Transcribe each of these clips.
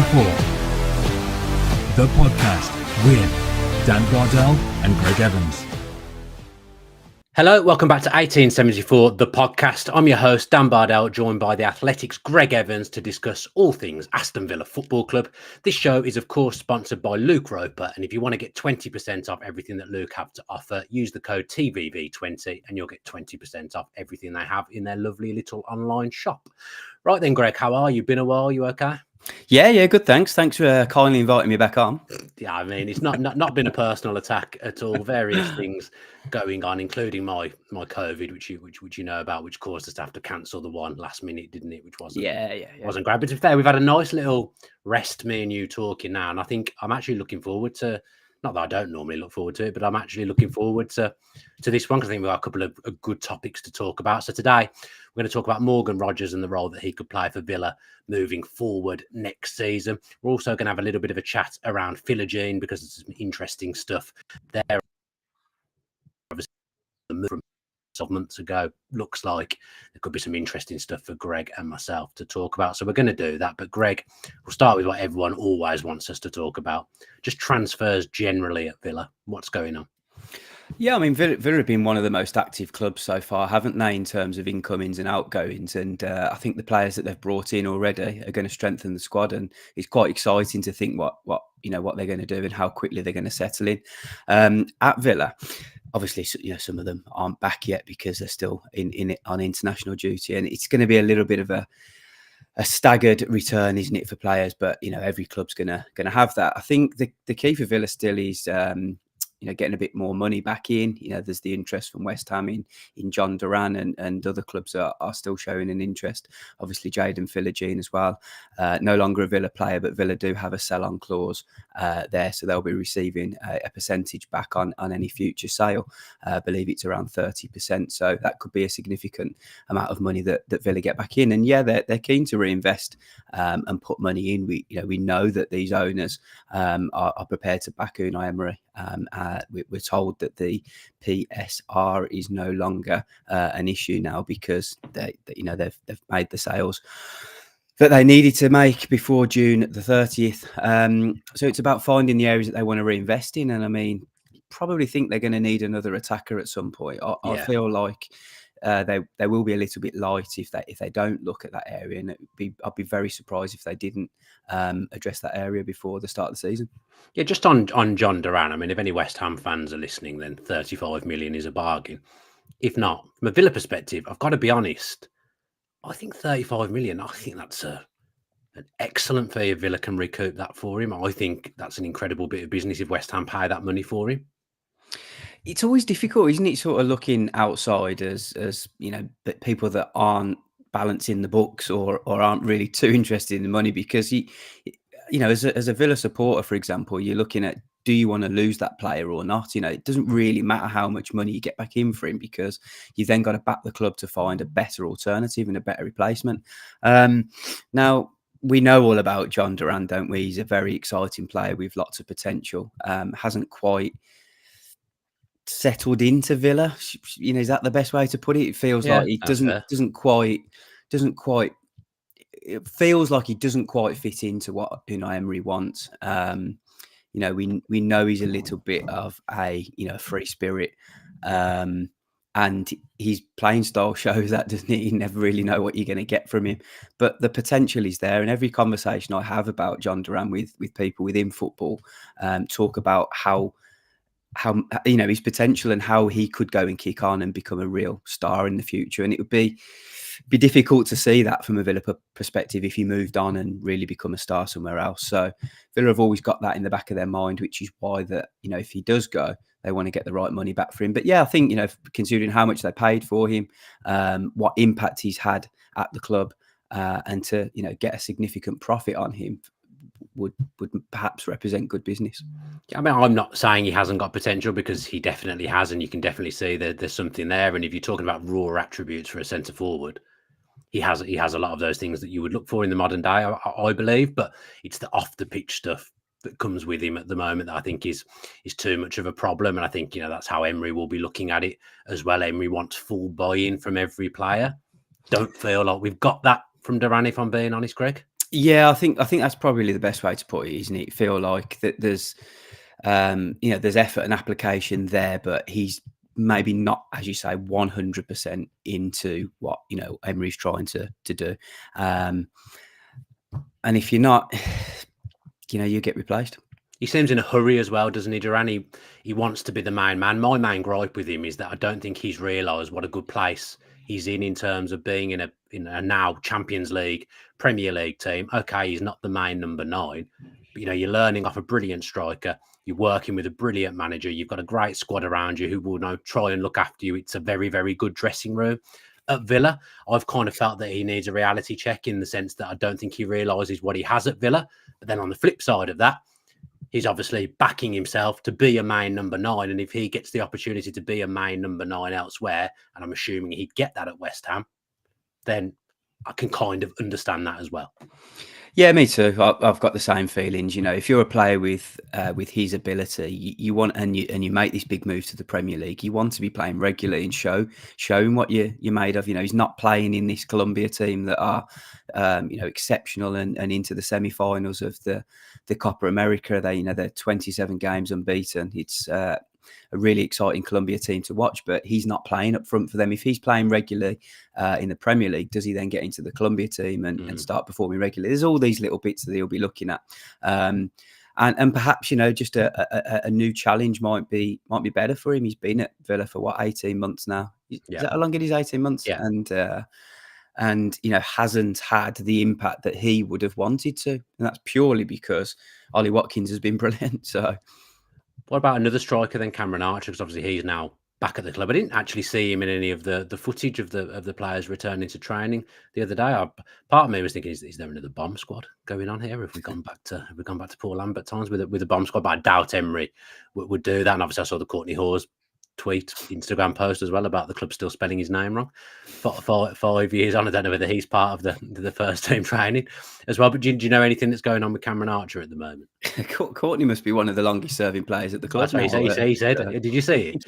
1774, the podcast with Bardell and Gregg Evans. Hello, welcome back to 1874, the podcast. I'm your host, Dan Bardell, joined by the Athletics' Gregg Evans to discuss all things Aston Villa Football Club. This show is, of course, sponsored by Luke Roper, and if you want to get 20% off everything that Luke have to offer, use the code TVV20 and you'll get 20% off everything they have in their lovely little online shop. Right then, Greg, how are you? Been a while, you okay? Yeah, good, thanks. Thanks for kindly inviting me back on. Yeah, I mean, it's not been a personal attack at all. Various things going on, including my COVID, which you know about, which caused us to have to cancel the one last minute, didn't it? Which wasn't great. But to be fair, we've had a nice little rest, me and you talking now, and I think I'm actually looking forward to. Not that I don't normally look forward to it, but I'm actually looking forward to this one because I think we've got a couple of good topics to talk about. So today we're going to talk about Morgan Rogers and the role that he could play for Villa moving forward next season. We're also going to have a little bit of a chat around Philogene because there's some interesting stuff there. Obviously, the move from 12 months ago looks like there could be some interesting stuff for Greg and myself to talk about. So we're going to do that. But Greg, we'll start with what everyone always wants us to talk about. Just transfers generally at Villa. What's going on? Yeah, I mean, Villa have been one of the most active clubs so far, haven't they, in terms of incomings and outgoings? And I think the players that they've brought in already are going to strengthen the squad, and it's quite exciting to think what they're going to do and how quickly they're going to settle in. At Villa, obviously, some of them aren't back yet because they're still on international duty, and it's going to be a little bit of a staggered return, isn't it, for players? But every club's gonna have that. I think the key for Villa still is getting a bit more money back in. There's the interest from West Ham in John Duran, and other clubs are still showing an interest. Obviously, Jadon Philogene as well. No longer a Villa player, but Villa do have a sell-on clause there, so they'll be receiving a percentage back on any future sale. I believe it's around 30%, so that could be a significant amount of money that Villa get back in. And yeah, they're keen to reinvest and put money in. We know that these owners are prepared to back Unai Emery. We're told that the PSR is no longer an issue now because they've made the sales that they needed to make before June the 30th. So it's about finding the areas that they want to reinvest in. And I mean, probably think they're going to need another attacker at some point. I feel like they will be a little bit light if they don't look at that area, and I'd be very surprised if they didn't address that area before the start of the season. Yeah, just on John Duran, I mean, if any West Ham fans are listening, then 35 million is a bargain. If not, from a Villa perspective, I've got to be honest, I think 35 million, I think that's an excellent fee if Villa can recoup that for him. I think that's an incredible bit of business if West Ham pay that money for him. It's always difficult, isn't it, sort of looking outside as people that aren't balancing the books or aren't really too interested in the money, because as a Villa supporter, for example, you're looking at, do you want to lose that player or not? It doesn't really matter how much money you get back in for him, because you've then got to back the club to find a better alternative and a better replacement. Now, we know all about John Duran, don't we? He's a very exciting player with lots of potential. Hasn't quite settled into Villa. Is that the best way to put it? It feels like he doesn't quite. It feels like he doesn't quite fit into what Unai Emery wants. We know he's a little bit of a free spirit, and his playing style shows that, doesn't it? You never really know what you're going to get from him, but the potential is there. And every conversation I have about John Duran with people within football talk about how his potential and how he could go and kick on and become a real star in the future. And it would be difficult to see that from a Villa perspective if he moved on and really become a star somewhere else. So Villa have always got that in the back of their mind, which is why that if he does go, they want to get the right money back for him. But yeah, I think considering how much they paid for him, what impact he's had at the club, and to get a significant profit on him would perhaps represent good business. I mean, I'm not saying he hasn't got potential, because he definitely has, and you can definitely see that there's something there. And if you're talking about raw attributes for a centre forward, he has a lot of those things that you would look for in the modern day, I believe. But it's the off the pitch stuff that comes with him at the moment that I think is too much of a problem. And I think that's how Emery will be looking at it as well. Emery wants full buy-in from every player. Don't feel like we've got that from Duran, if I'm being honest, Greg. Yeah, I think that's probably the best way to put it, isn't it? Feel like that there's there's effort and application there, but he's maybe not, as you say, 100% into what Emery's trying to do. And if you're not, you get replaced. He seems in a hurry as well, doesn't he, Duran? He wants to be the main man. My main gripe with him is that I don't think he's realised what a good place he's in terms of being in a now Champions League, Premier League team. Okay, he's not the main number 9, but you're learning off a brilliant striker. You're working with a brilliant manager. You've got a great squad around you who will try and look after you. It's a very, very good dressing room. At Villa, I've kind of felt that he needs a reality check in the sense that I don't think he realises what he has at Villa. But then on the flip side of that, he's obviously backing himself to be a main number 9. And if he gets the opportunity to be a main number 9 elsewhere, and I'm assuming he'd get that at West Ham, then I can kind of understand that as well. Yeah, me too. I've got the same feelings. If you're a player with his ability, you want and you make this big move to the Premier League, you want to be playing regularly and showing what you're made of. He's not playing in this Colombia team that are exceptional and into the semi-finals of the Copa America. They're 27 games unbeaten. It's a really exciting Colombia team to watch, but he's not playing up front for them. If he's playing regularly in the Premier League, does he then get into the Colombia team and start performing regularly? There's all these little bits that he'll be looking at. And perhaps, just a new challenge might be better for him. He's been at Villa for 18 months now. Is that how long it is? 18 months? Yeah. And hasn't had the impact that he would have wanted to. And that's purely because Ollie Watkins has been brilliant. So what about another striker then, Cameron Archer? Because obviously he's now back at the club. I didn't actually see him in any of the footage of the players returning to training the other day. Part of me was thinking, is there another bomb squad going on here? Have we gone back to Paul Lambert times with a bomb squad? But I doubt Emery would do that. And obviously I saw the Courtney Hawes tweet, Instagram post as well about the club still spelling his name wrong. 5 years on, I don't know whether he's part of the first team training as well. But do you know anything that's going on with Cameron Archer at the moment? Courtney must be one of the longest serving players at the club. That's what he said. Did you see it?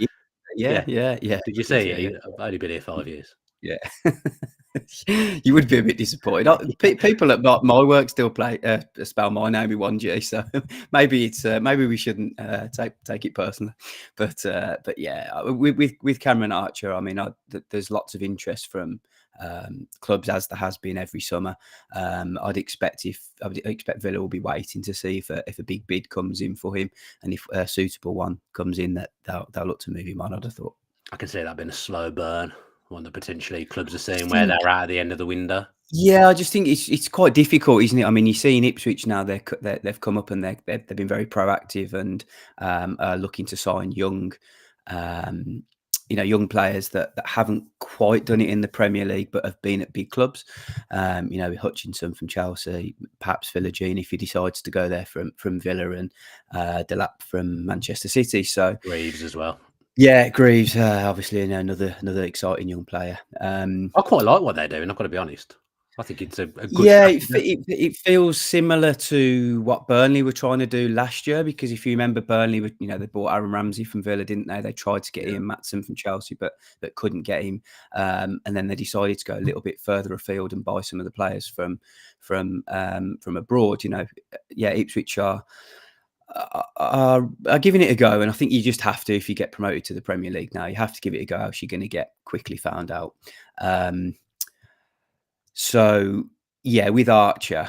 Yeah. Did you see it? I've only been here 5 years. Yeah. You would be a bit disappointed. People at my work still spell my name with 1G, so maybe we shouldn't take it personally. But yeah, with Cameron Archer, I mean, there's lots of interest from clubs, as there has been every summer. I'd expect Villa will be waiting to see if a big bid comes in for him, and if a suitable one comes in, that they'll look to move him on. I'd have thought. I can see that being a slow burn. One that potentially clubs are seeing where they're at the end of the window. Yeah, I just think it's quite difficult, isn't it? I mean, you see in Ipswich now they've come up and they've been very proactive and looking to sign young players that haven't quite done it in the Premier League but have been at big clubs. Hutchinson from Chelsea, perhaps Villagine if he decides to go there from Villa, and Delap from Manchester City. So Greaves as well. Yeah, Greaves, obviously another exciting young player. I quite like what they're doing, I've got to be honest. I think it's a good... Yeah, it feels similar to what Burnley were trying to do last year, because if you remember, Burnley, they bought Aaron Ramsey from Villa, didn't they? They tried to get Ian Maatson from Chelsea, but couldn't get him. And then they decided to go a little bit further afield and buy some of the players from abroad. Ipswich are giving it a go, and I think you just have to. If you get promoted to the Premier League now, you have to give it a go, else you're going to get quickly found out. So yeah, with Archer,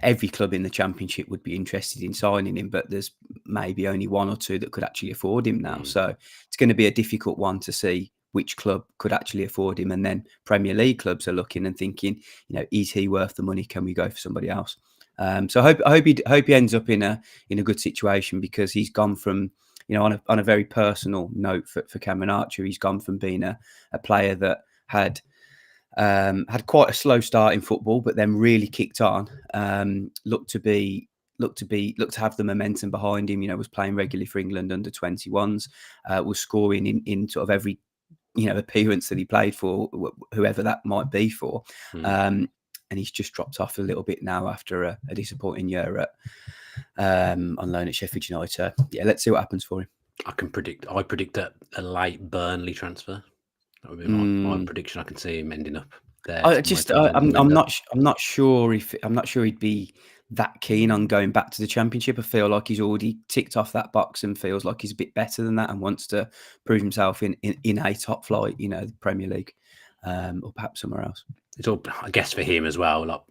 every club in the Championship would be interested in signing him, but there's maybe only one or two that could actually afford him now. So it's going to be a difficult one to see which club could actually afford him, and then Premier League clubs are looking and thinking, is he worth the money? Can we go for somebody else? So I hope he ends up in a good situation, because he's gone from, on a very personal note for Cameron Archer, he's gone from being a player that had quite a slow start in football, but then really kicked on. Looked to have the momentum behind him. Was playing regularly for England under 21s. Was scoring in sort of every appearance that he played for, whoever that might be for. And he's just dropped off a little bit now after a disappointing year on loan at Sheffield United. Yeah, let's see what happens for him. I predict a late Burnley transfer. That would be my prediction. I can see him ending up there. I'm not sure he'd be that keen on going back to the Championship. I feel like he's already ticked off that box and feels like he's a bit better than that and wants to prove himself in a top flight, the Premier League, or perhaps somewhere else. It's all, I guess, for him as well. Like,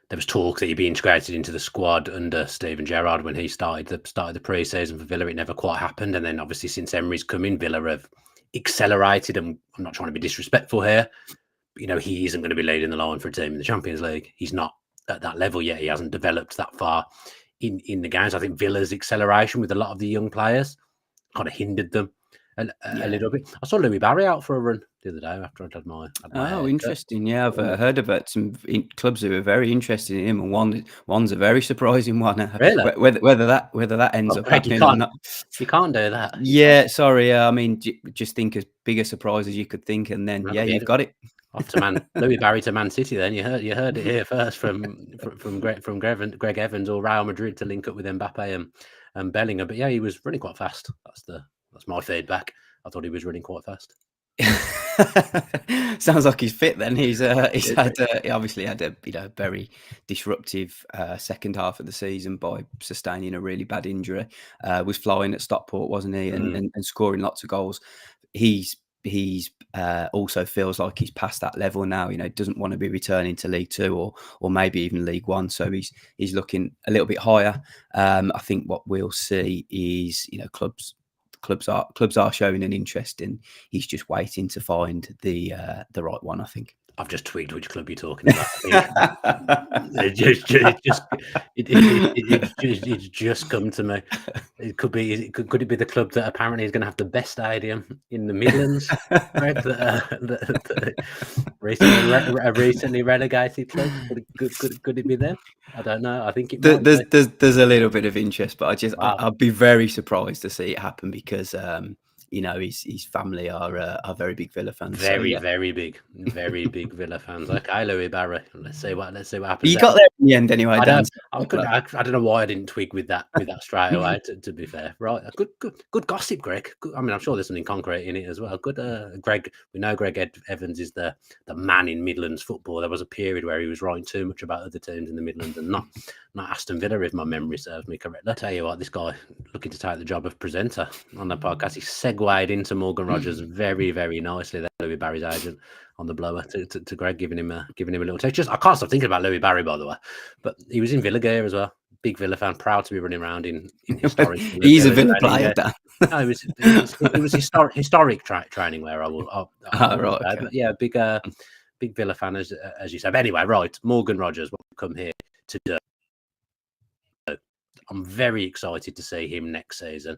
there was talk that he'd be integrated into the squad under Steven Gerrard when he started the pre-season for Villa. It never quite happened, and then obviously since Emery's come in, Villa have accelerated. And I'm not trying to be disrespectful here, but, he isn't going to be leading the line for a team in the Champions League. He's not at that level yet. He hasn't developed that far in the games. I think Villa's acceleration with a lot of the young players kind of hindered them a little bit. I saw Louis Barry out for a run the other day after I'd had my interesting. Yeah, I've heard about some clubs who are very interested in him, and one's a very surprising one. Really? Whether that ends up happening or not, you can't do that. Yeah, sorry. I mean, just think as big a surprise as you could think, and then you've got it. Off to Louis Barry to Man City. Then you heard it here first from Gregg Evans, or Real Madrid to link up with Mbappe and Bellingham. But yeah, he was running quite fast. That's my feedback. I thought he was running quite fast. Sounds like he's fit. Then he obviously had a very disruptive second half of the season by sustaining a really bad injury. Was flying at Stockport, wasn't he, and scoring lots of goals. He's also feels like he's past that level now. Doesn't want to be returning to League Two or maybe even League One. So he's looking a little bit higher. I think what we'll see is clubs are showing an interest, and he's just waiting to find the right one, I think. I've just tweaked which club you're talking about. It's just come to me. It could be. Could it be the club that apparently is going to have the best stadium in the Midlands? Right? Recently relegated club. Could it be them? I don't know. I think there's a little bit of interest, but I'd be very surprised to see it happen because his family are very big Villa fans. Very big Villa fans. Okay, Louis Barry. Let's see what happens. You got there in the end anyway. I don't know why I didn't twig with that straight away. To be fair, right? Good gossip, Greg. I mean, I'm sure there's something concrete in it as well. Good, Greg. We know Gregg Evans is the man in Midlands football. There was a period where he was writing too much about other teams in the Midlands and not Aston Villa, if my memory serves me correctly. I'll tell you what, this guy looking to take the job of presenter on the podcast, he segued into Morgan Rogers very, very nicely there. Louis Barry's agent on the blower to Greg, giving him a little text. I can't stop thinking about Louis Barry, by the way. But he was in Villa gear as well. Big Villa fan, proud to be running around in historic. He's a Villa player, Dan. No, it was historic training wear. Right. Okay. But yeah, big Villa fan as you said. But anyway, right, Morgan Rogers, what we come here to do. I'm very excited to see him next season.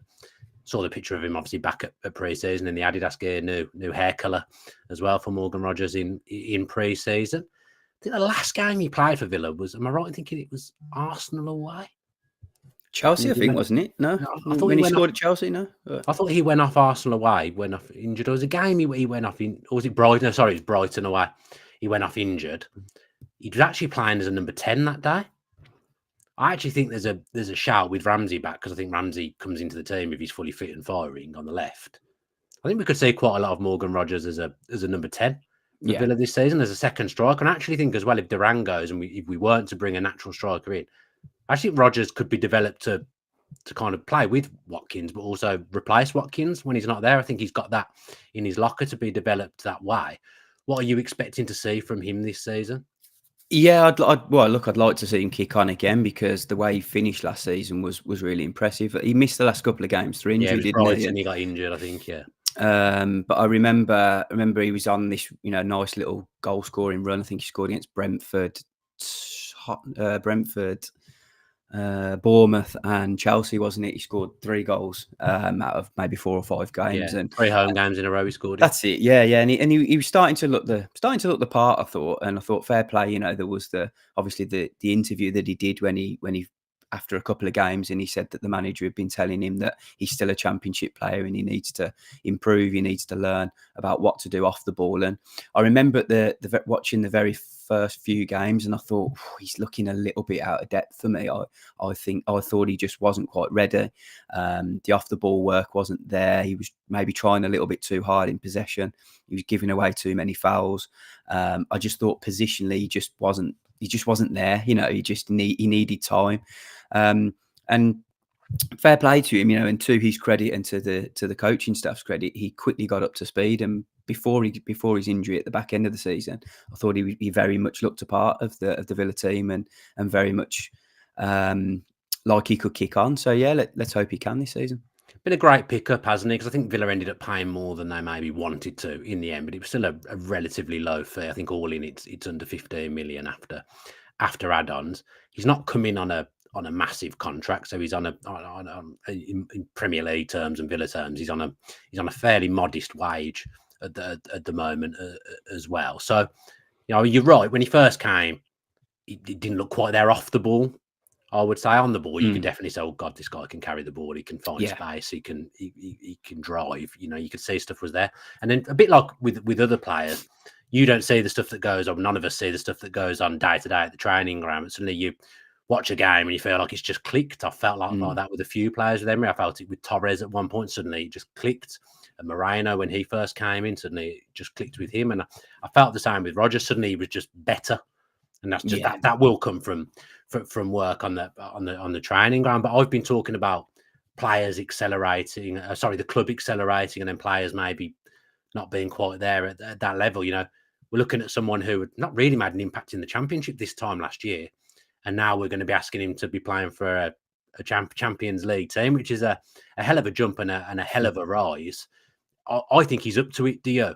Saw the picture of him obviously back at pre-season in the Adidas gear, new hair colour as well for Morgan Rogers in pre-season. I think the last game he played for Villa was, am I right in thinking it was Arsenal away? Chelsea, I think, wasn't it? No, I thought when he scored at Chelsea, no? I thought he went off Arsenal away, went off injured. Or was a game he went off in, or was it Brighton? No, sorry, it was Brighton away. He went off injured. He was actually playing as a number 10 that day. I actually think there's a shout with Ramsey back, because I think Ramsey comes into the team if he's fully fit and firing on the left. I think we could see quite a lot of Morgan Rogers as a number 10 for Villa this season as a second striker. And I actually think as well, if Duran goes and if we weren't to bring a natural striker in, I think Rogers could be developed to kind of play with Watkins, but also replace Watkins when he's not there. I think he's got that in his locker to be developed that way. What are you expecting to see from him this season? Yeah, I'd like to see him kick on again, because the way he finished last season was really impressive. He missed the last couple of games through injury, didn't he? And he got injured, I think, yeah. But I remember he was on this, nice little goal scoring run. I think he scored against Brentford, Bournemouth and Chelsea, wasn't it? He scored 3 goals out of maybe 4 or 5 games, and 3 home games in a row he scored. That's it, yeah. And he was starting to look the part. I thought fair play. There was obviously the interview that he did when he after a couple of games, and he said that the manager had been telling him that he's still a championship player and he needs to improve, he needs to learn about what to do off the ball. And I remember watching the very first few games, and I thought he's looking a little bit out of depth for me. I thought he just wasn't quite ready. The off the ball work wasn't there. He was maybe trying a little bit too hard in possession. He was giving away too many fouls. I just thought positionally he just wasn't there. He needed time. And fair play to him, and to his credit and to the coaching staff's credit, he quickly got up to speed. And before his injury at the back end of the season, I thought he very much looked a part of the Villa team and very much like he could kick on. So yeah, let's hope he can this season. Been a great pickup, hasn't he? Because I think Villa ended up paying more than they maybe wanted to in the end, but it was still a relatively low fee. I think all in it's under 15 million after add-ons. He's not coming on a massive contract, so he's in Premier League terms and Villa terms, he's on a fairly modest wage at the moment as well. So you're right. When he first came, it didn't look quite there off the ball. I would say on the ball, you could definitely say, "Oh God, this guy can carry the ball. He can find space. He can drive." You could see stuff was there. And then a bit like with other players, you don't see the stuff that goes on. None of us see the stuff that goes on day to day at the training ground. Suddenly you watch a game and you feel like it's just clicked. I felt like that with a few players with Emery. I felt it with Torres at one point. Suddenly it just clicked. And Moreno, when he first came in, suddenly it just clicked with him. And I felt the same with Rodgers. Suddenly he was just better. And that's just that will come from work on the training ground. But I've been talking about players accelerating, the club accelerating, and then players maybe not being quite there at that level. We're looking at someone who had not really made an impact in the Championship this time last year, and now we're going to be asking him to be playing for a Champions League team, which is a hell of a jump and a hell of a rise. I think he's up to it. Do you?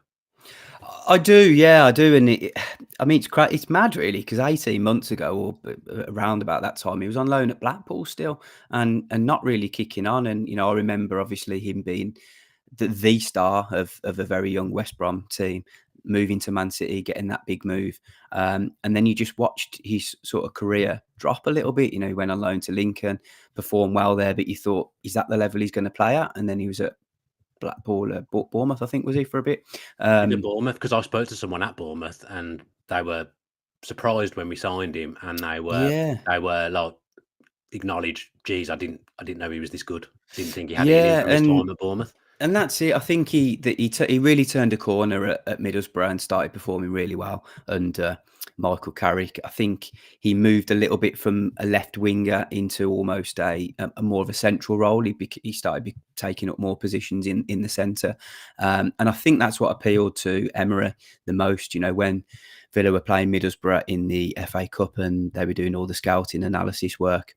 I do, yeah, I do. And it's mad, really, because 18 months ago or around about that time, he was on loan at Blackpool still and not really kicking on. And, I remember obviously him being the star of a very young West Brom team, moving to Man City, getting that big move. And then you just watched his sort of career drop a little bit. He went on loan to Lincoln, performed well there, but you thought, is that the level he's going to play at? And then he was at Blackpool, Bournemouth, I think, was he for a bit? Bournemouth, because I spoke to someone at Bournemouth and they were surprised when we signed him, and they were like acknowledged, geez, I didn't know he was this good. Didn't think he had it in his time at Bournemouth. And that's it. I think he really turned a corner at Middlesbrough and started performing really well under Michael Carrick. I think he moved a little bit from a left winger into almost a more of a central role. He started taking up more positions in the centre. And I think that's what appealed to Emery the most, when Villa were playing Middlesbrough in the FA Cup and they were doing all the scouting analysis work.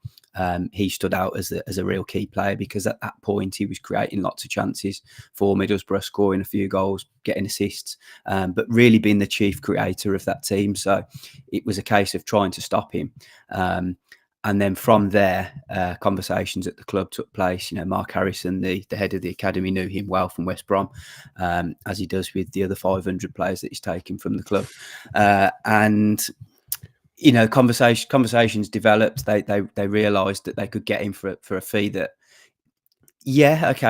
He stood out as a real key player because at that point he was creating lots of chances for Middlesbrough, scoring a few goals, getting assists, but really being the chief creator of that team. So it was a case of trying to stop him. And then from there, conversations at the club took place. Mark Harrison, the head of the academy, knew him well from West Brom, as he does with the other 500 players that he's taken from the club. And conversations developed. They realised that they could get him for a fee that,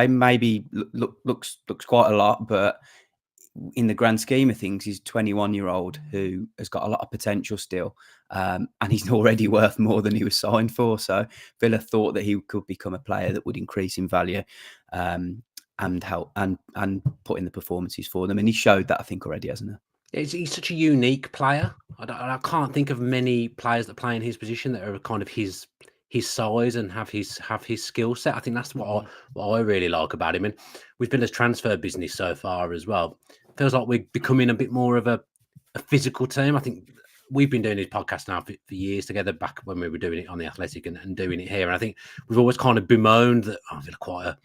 maybe looks quite a lot, but in the grand scheme of things, he's a 21-year-old who has got a lot of potential still, and he's already worth more than he was signed for. So Villa thought that he could become a player that would increase in value, and help and put in the performances for them. And he showed that, I think, already, hasn't he? He's such a unique player. I can't think of many players that play in his position that are kind of his size and have his skill set. I think that's what I really like about him. And with Villa's transfer business so far as well, it feels like we're becoming a bit more of a physical team. I think we've been doing this podcast now for years together, back when we were doing it on The Athletic and doing it here. And I think we've always kind of bemoaned that Villa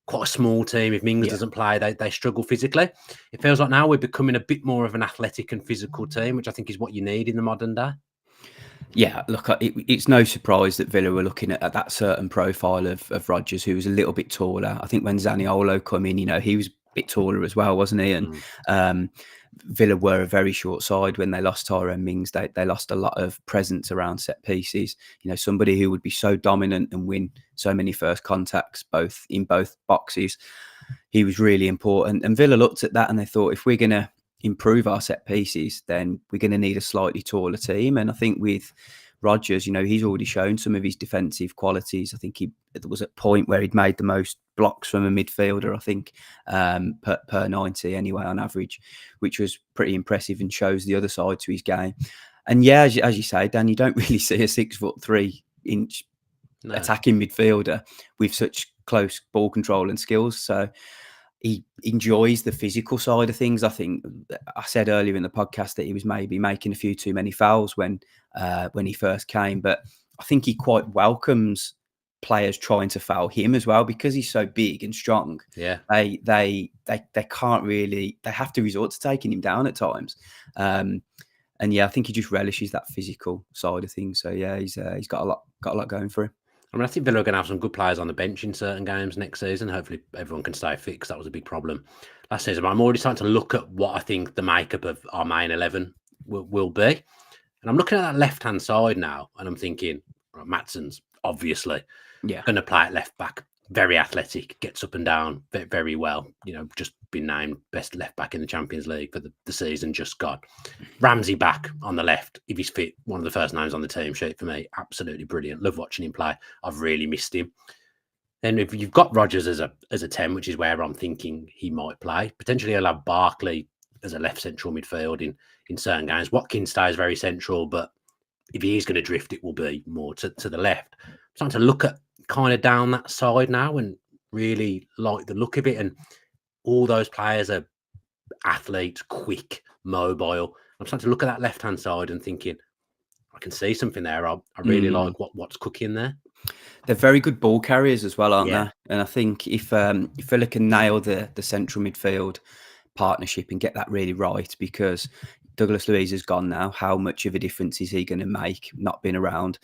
quite a small team. If Mings doesn't play, they struggle physically. It feels like now we're becoming a bit more of an athletic and physical team, which I think is what you need in the modern day. Yeah, look, it's no surprise that Villa were looking at that certain profile of Rodgers, who was a little bit taller. I think when Zaniolo come in, he was a bit taller as well, wasn't he? And Villa were a very short side when they lost Tyrone Mings. They lost a lot of presence around set pieces. Somebody who would be so dominant and win so many first contacts, in both boxes. He was really important. And Villa looked at that and they thought, if we're going to improve our set pieces, then we're going to need a slightly taller team. And I think with Rodgers, he's already shown some of his defensive qualities. I think there was a point where he'd made the most blocks from a midfielder, I think, per 90 anyway on average, which was pretty impressive and shows the other side to his game. And yeah, as you say, Dan, you don't really see a 6'3" attacking midfielder with such close ball control and skills. So he enjoys the physical side of things. I think I said earlier in the podcast that he was maybe making a few too many fouls when he first came, but I think he quite welcomes players trying to foul him as well because he's so big and strong. Yeah, they can't really. They have to resort to taking him down at times. And yeah, I think he just relishes that physical side of things. So yeah, he's got a lot going for him. I mean, I think Villa are going to have some good players on the bench in certain games next season. Hopefully, everyone can stay fit because that was a big problem last season. But I'm already starting to look at what I think the makeup of our main 11 will be. And I'm looking at that left-hand side now, and I'm thinking, right, Matsson's obviously going to play at left back. Very athletic, gets up and down very well. Just been named best left back in the Champions League for the season just gone. Ramsey back on the left, if he's fit, one of the first names on the team sheet for me. Absolutely brilliant. Love watching him play. I've really missed him. Then if you've got Rodgers as a 10, which is where I'm thinking he might play, potentially he'll have Barkley as a left central midfield in certain games. Watkins stays very central, but if he is going to drift, it will be more to the left. I'm starting to look at kind of down that side now and really like the look of it. And all those players are athletes, quick, mobile. I'm starting to look at that left-hand side and thinking, I can see something there. I really like what's cooking there. They're very good ball carriers as well, aren't they? And I think if Villa can nail the central midfield partnership and get that really right, because Douglas Luiz has gone now. How much of a difference is he going to make not being around?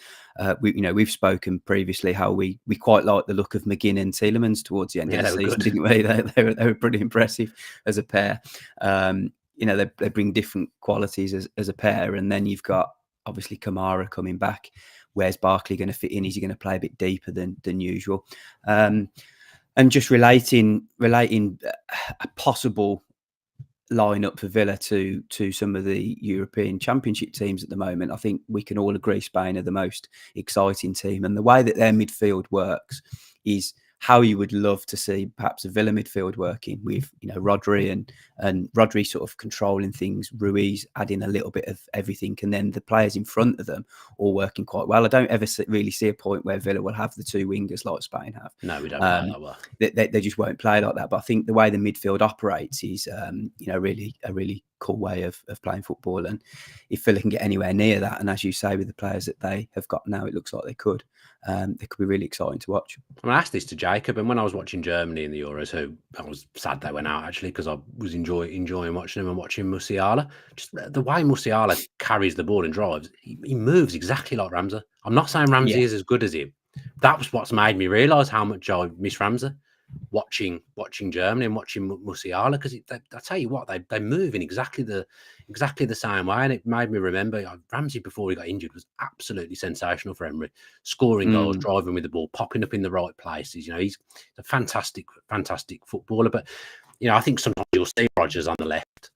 We've spoken previously how we quite like the look of McGinn and Tielemans towards the end of the season, didn't we? They were pretty impressive as a pair. They bring different qualities as a pair, and then you've got obviously Kamara coming back. Where's Barkley going to fit in? Is he going to play a bit deeper than usual? And just relating a possible lineup for Villa to some of the European Championship teams at the moment, I think we can all agree Spain are the most exciting team. And the way that their midfield works is how you would love to see perhaps a Villa midfield working with, Rodri and Rodri sort of controlling things, Ruiz adding a little bit of everything, and then the players in front of them all working quite well. I don't ever really see a point where Villa will have the two wingers like Spain have. No, we don't play that well. They just won't play like that. But I think the way the midfield operates is, really a really cool way of playing football. And if Villa can get anywhere near that, and as you say, with the players that they have got now, it looks like they could be really exciting to watch. I asked this to Jacob, and when I was watching Germany in the Euros, who I was sad they went out actually because I was enjoying watching him and watching Musiala. Just the way Musiala carries the ball and drives, he moves exactly like Ramsey. I'm not saying Ramsey is as good as him. That was what's made me realise how much I miss Ramsey. Watching Germany and watching Musiala, because I tell you what, they move in exactly the same way, and it made me remember Ramsey before he got injured was absolutely sensational for Emery, scoring goals, driving with the ball, popping up in the right places. He's a fantastic footballer. But I think sometimes you'll see Rodgers on the left,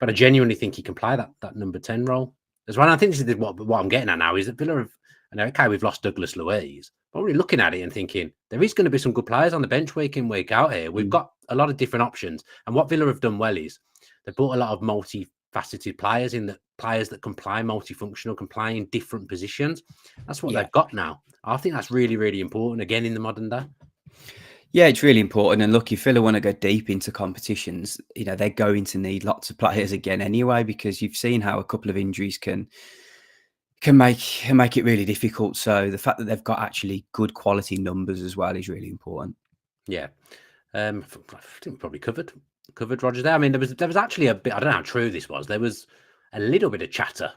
but I genuinely think he can play that number 10 role as well. And I think this is what I'm getting at now is that Villa have. Okay, we've lost Douglas Luiz, but we're looking at it and thinking there is going to be some good players on the bench week in, week out here. We've got a lot of different options. And what Villa have done well is they've brought a lot of multifaceted players in, that players that can play multifunctional, can play in different positions. That's what they've got now. I think that's really, really important, again, in the modern day. Yeah, it's really important. And look, if Villa want to go deep into competitions, they're going to need lots of players again anyway, because you've seen how a couple of injuries can make it really difficult. So the fact that they've got actually good quality numbers as well is really important. Yeah, I think we probably covered Rodgers there. I mean, there was actually a bit. I don't know how true this was. There was a little bit of chatter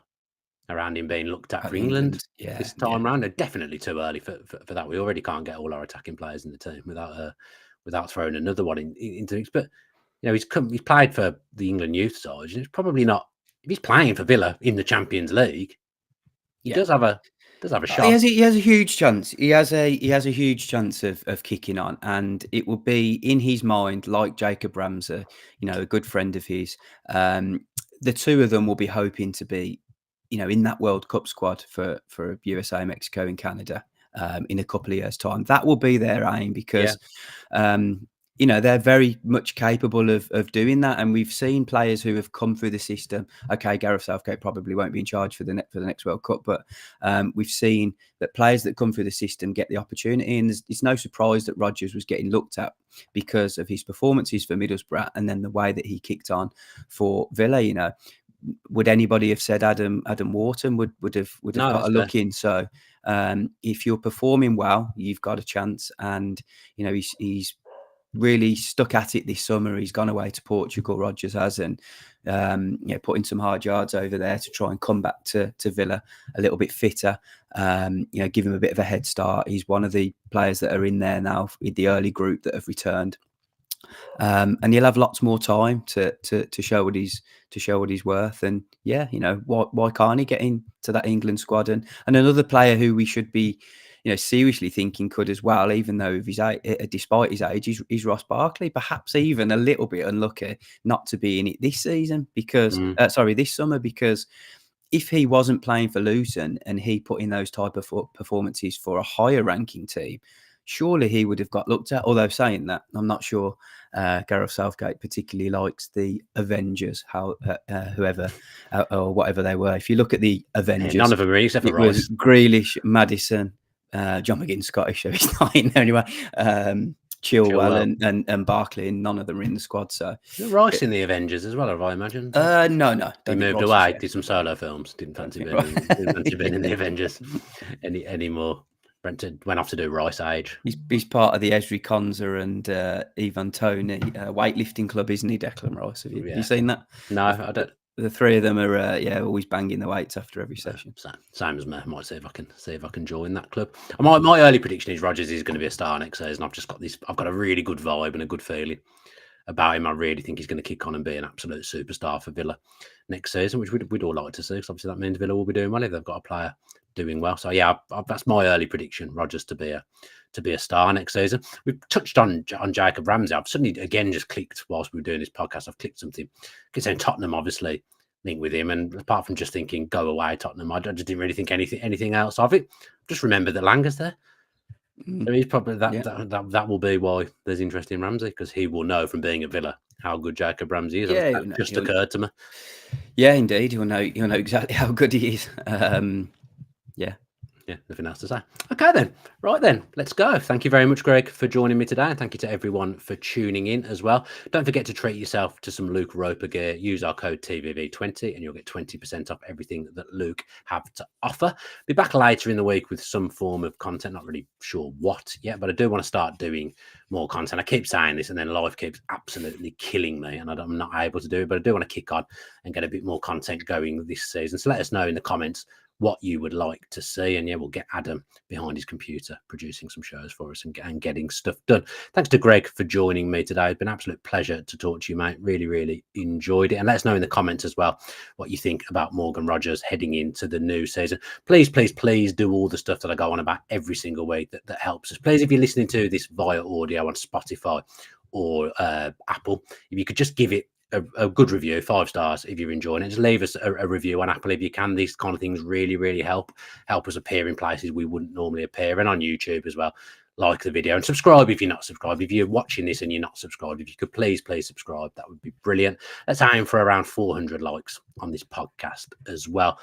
around him being looked at for England this time round. They're definitely too early for that. We already can't get all our attacking players in the team without throwing another one into it. But he's played for the England youth side, and it's probably not. If he's playing for Villa in the Champions League, he does have a shot. He has a huge chance. He has a huge chance of kicking on, and it will be in his mind, like Jacob Ramsey, a good friend of his. The two of them will be hoping to be, in that World Cup squad for USA, Mexico, and Canada in a couple of years' time. That will be their aim because. They're very much capable of doing that, and we've seen players who have come through the system. Okay, Gareth Southgate probably won't be in charge for the next World Cup, but we've seen that players that come through the system get the opportunity, and it's no surprise that Rodgers was getting looked at because of his performances for Middlesbrough and then the way that he kicked on for Villa. Would anybody have said Adam Wharton would have got a look in? So if you're performing well, you've got a chance, and he's really stuck at it this summer. He's gone away to Portugal, Rodgers has, and putting some hard yards over there to try and come back to Villa a little bit fitter. Give him a bit of a head start. He's one of the players that are in there now in the early group that have returned, and he'll have lots more time to show what he's worth. And why can't he get into that England squad? And another player who we should be seriously thinking could as well, even though despite his age, is Ross Barkley. Perhaps even a little bit unlucky not to be in it this season because, this summer, because if he wasn't playing for Luton and he put in those type of performances for a higher ranking team, surely he would have got looked at. Although saying that, I'm not sure Gareth Southgate particularly likes the Avengers, whoever or whatever they were. If you look at the Avengers, none of them really, except for Rice. Grealish, Maddison, John McGinn's Scottish, so he's not in there anyway. Chilwell and Barkley, and none of them are in the squad. So Rice in the Avengers as well, have I imagined? No. He moved away, did some solo films. Didn't fancy being in the Avengers anymore. Went off to do Rice Age. He's part of the Esri Konza and Ivan Toney weightlifting club, isn't he, Declan Rice? Have you seen that? No, I don't. The three of them are always banging the weights after every session. Same as me. I might see if I can join that club. My early prediction is Rodgers is going to be a star next season. I've got a really good vibe and a good feeling about him. I really think he's going to kick on and be an absolute superstar for Villa next season, which we'd all like to see, because obviously that means Villa will be doing well if they've got a player doing well. So that's my early prediction: Rodgers to be a star next season. We've touched on Jacob Ramsey. I've suddenly again just clicked whilst we were doing this podcast. I've clicked something. It's saying Tottenham obviously linked with him, and apart from just thinking go away Tottenham, I just didn't really think anything else of it. Just remembered that Langer's there. So he's probably that will be why there's interest in Ramsey, because he will know from being at Villa how good Jacob Ramsey is. Yeah, that just occurred to me. Yeah, indeed, he'll know exactly how good he is. Yeah, nothing else to say. Okay then. Right then, let's go. Thank you very much, Greg, for joining me today. And thank you to everyone for tuning in as well. Don't forget to treat yourself to some Luke Roper gear. Use our code TVV20 and you'll get 20% off everything that Luke have to offer. Be back later in the week with some form of content. Not really sure what yet, but I do want to start doing more content. I keep saying this and then life keeps absolutely killing me and I'm not able to do it, but I do want to kick on and get a bit more content going this season. So let us know in the comments what you would like to see, and we'll get Adam behind his computer producing some shows for us and getting stuff done. Thanks to Greg for joining me today. It's been an absolute pleasure to talk to you, mate. Really enjoyed it. And let us know in the comments as well what you think about Morgan Rodgers heading into the new season. Please do all the stuff that I go on about every single week that helps us. Please, if you're listening to this via audio on Spotify or Apple, if you could just give it a good review, 5 stars if you're enjoying it. Just leave us a review on Apple if you can. These kind of things really help us appear in places we wouldn't normally appear, and on YouTube as well. Like the video and subscribe if you're not subscribed. If you're watching this and you're not subscribed, if you could please subscribe, that would be brilliant. Let's aim for around 400 likes on this podcast as well.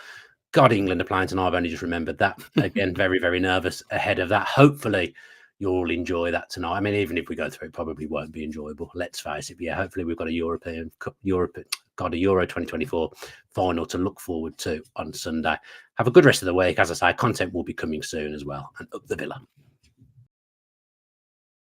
God, England are playing tonight. I've only just remembered that. Again, very nervous ahead of that. Hopefully you'll all enjoy that tonight. I mean, even if we go through, it probably won't be enjoyable. Let's face it. But yeah, hopefully we've got a Euro 2024 final to look forward to on Sunday. Have a good rest of the week. As I say, content will be coming soon as well. And up the Villa.